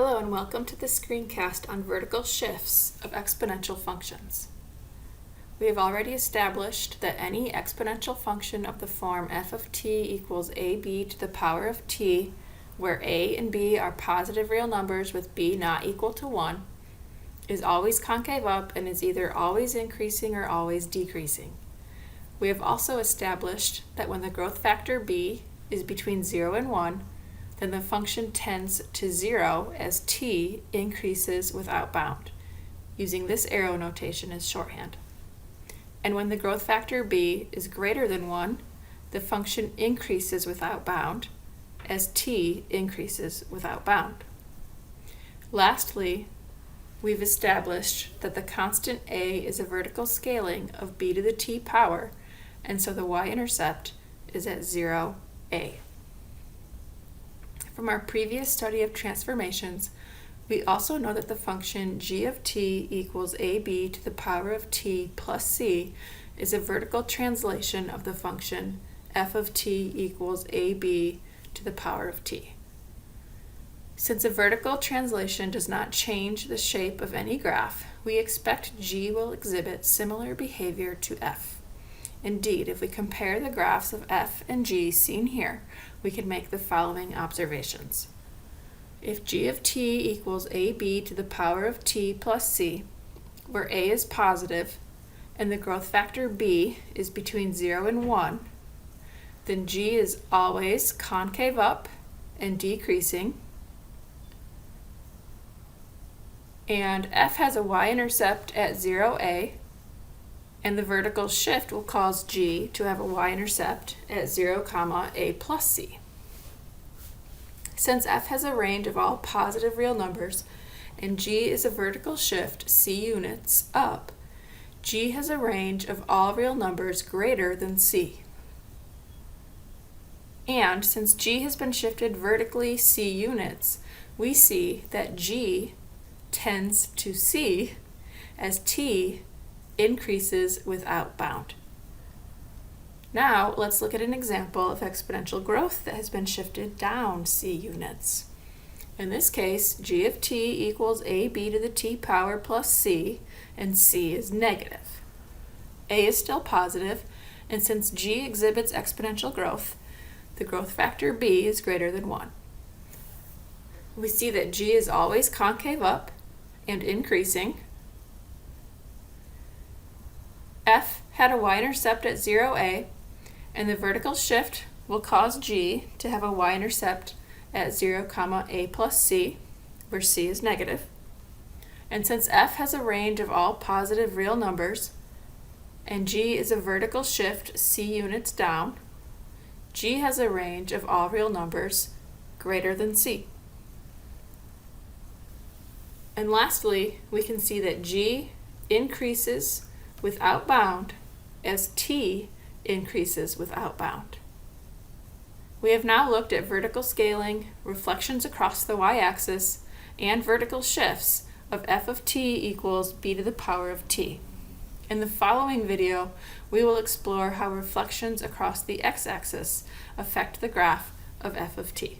Hello and welcome to the screencast on vertical shifts of exponential functions. We have already established that any exponential function of the form f of t equals ab to the power of t, where a and b are positive real numbers with b not equal to 1, is always concave up and is either always increasing or always decreasing. We have also established that when the growth factor b is between 0 and 1, then the function tends to 0 as t increases without bound, using this arrow notation as shorthand. And when the growth factor b is greater than 1, the function increases without bound, as t increases without bound. Lastly, we've established that the constant a is a vertical scaling of b to the t power, and so the y-intercept is at 0, a. From our previous study of transformations, we also know that the function g of t equals ab to the power of t plus c is a vertical translation of the function f of t equals ab to the power of t. Since a vertical translation does not change the shape of any graph, we expect g will exhibit similar behavior to f. Indeed, if we compare the graphs of f and g seen here, we can make the following observations. If g of t equals ab to the power of t plus c, where a is positive and the growth factor b is between 0 and 1, then g is always concave up and decreasing, and f has a y-intercept at 0a, and the vertical shift will cause g to have a y-intercept at 0, a plus c. Since f has a range of all positive real numbers and g is a vertical shift c units up, g has a range of all real numbers greater than c. And since g has been shifted vertically c units, we see that g tends to c as t increases without bound. Now let's look at an example of exponential growth that has been shifted down c units. In this case, g of t equals ab to the t power plus c, and c is negative. A is still positive, and since g exhibits exponential growth, the growth factor b is greater than 1. We see that g is always concave up and increasing. F had a y-intercept at 0a, and the vertical shift will cause g to have a y-intercept at 0, a plus c, where c is negative. And since f has a range of all positive real numbers, and g is a vertical shift c units down, g has a range of all real numbers greater than c. And lastly, we can see that g increases without bound as t increases without bound. We have now looked at vertical scaling, reflections across the y-axis, and vertical shifts of f of t equals b to the power of t. In the following video, we will explore how reflections across the x-axis affect the graph of f of t.